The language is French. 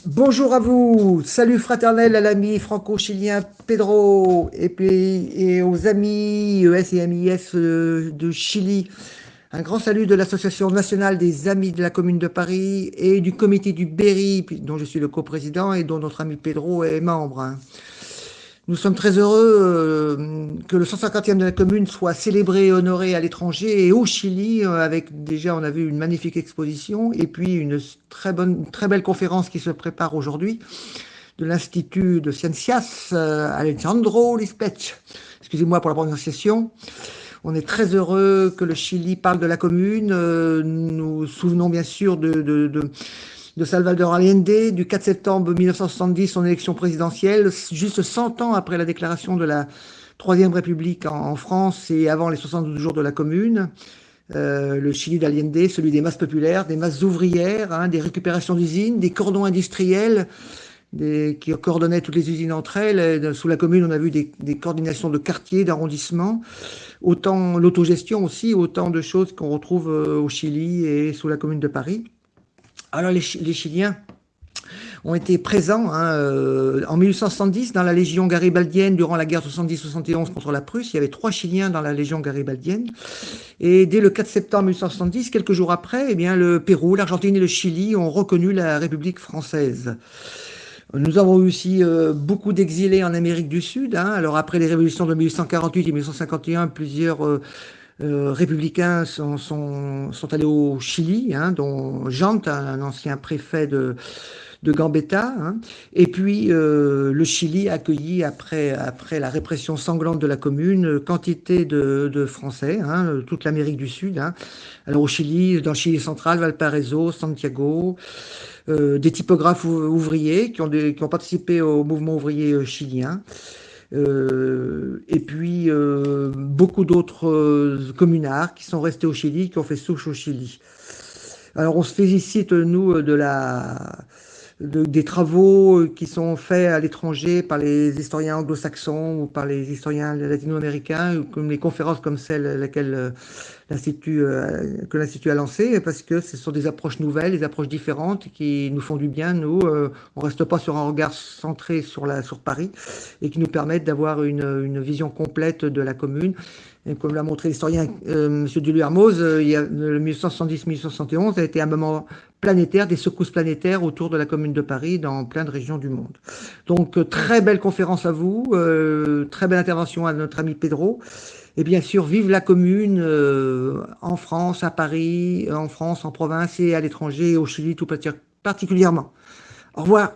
Bonjour à vous, salut fraternel à l'ami franco-chilien Pedro et puis et aux amis ES et MIS de Chili. Un grand salut de l'Association nationale des amis de la Commune de Paris et du comité du Berry, dont je suis le coprésident et dont notre ami Pedro est membre, hein. Nous sommes très heureux que le 150e de la commune soit célébré et honoré à l'étranger et au Chili, avec déjà, on a vu une magnifique exposition et puis une très belle conférence qui se prépare aujourd'hui de l'Institut de Ciencias Alejandro Lispech. Excusez-moi pour la prononciation. On est très heureux que le Chili parle de la commune. Nous nous souvenons bien sûr de Salvador Allende, du 4 septembre 1970, son élection présidentielle, juste 100 ans après la déclaration de la Troisième République en France et avant les 72 jours de la Commune. Le Chili d'Allende, celui des masses populaires, des masses ouvrières, hein, des récupérations d'usines, des cordons industriels qui coordonnaient toutes les usines entre elles. Sous la Commune, on a vu des coordinations de quartiers, d'arrondissements, autant l'autogestion aussi, autant de choses qu'on retrouve au Chili et sous la Commune de Paris. Alors les Chiliens ont été présents en 1870 dans la Légion garibaldienne durant la guerre 70-71 contre la Prusse. Il y avait 3 Chiliens dans la Légion garibaldienne. Et dès le 4 septembre 1870, quelques jours après, eh bien, le Pérou, l'Argentine et le Chili ont reconnu la République française. Nous avons eu aussi beaucoup d'exilés en Amérique du Sud, hein. Alors après les révolutions de 1848 et 1851, plusieurs républicains sont allés au Chili, hein, dont Jante, un ancien préfet de Gambetta, hein. Et puis le Chili a accueilli, après la répression sanglante de la Commune, quantité de Français, hein, toute l'Amérique du Sud, hein. Alors au Chili, dans le Chili central, Valparaiso, Santiago, des typographes ouvriers qui ont participé au mouvement ouvrier chilien. Et puis beaucoup d'autres communards qui sont restés au Chili, qui ont fait souche au Chili. Alors on se félicite, nous, des travaux qui sont faits à l'étranger par les historiens anglo-saxons ou par les historiens latino-américains, comme les conférences comme celle que l'Institut a lancée, parce que ce sont des approches nouvelles, des approches différentes qui nous font du bien. Nous, on ne reste pas sur un regard centré sur Paris et qui nous permettent d'avoir une vision complète de la commune. Et comme l'a montré l'historien M. Duluermoz, il y a, le 1870-1871 a été un moment planétaire, des secousses planétaires autour de la Commune de Paris dans plein de régions du monde. Donc très belle conférence à vous, très belle intervention à notre ami Pedro. Et bien sûr, vive la Commune en France, à Paris, en France, en province et à l'étranger, et au Chili tout particulièrement. Au revoir.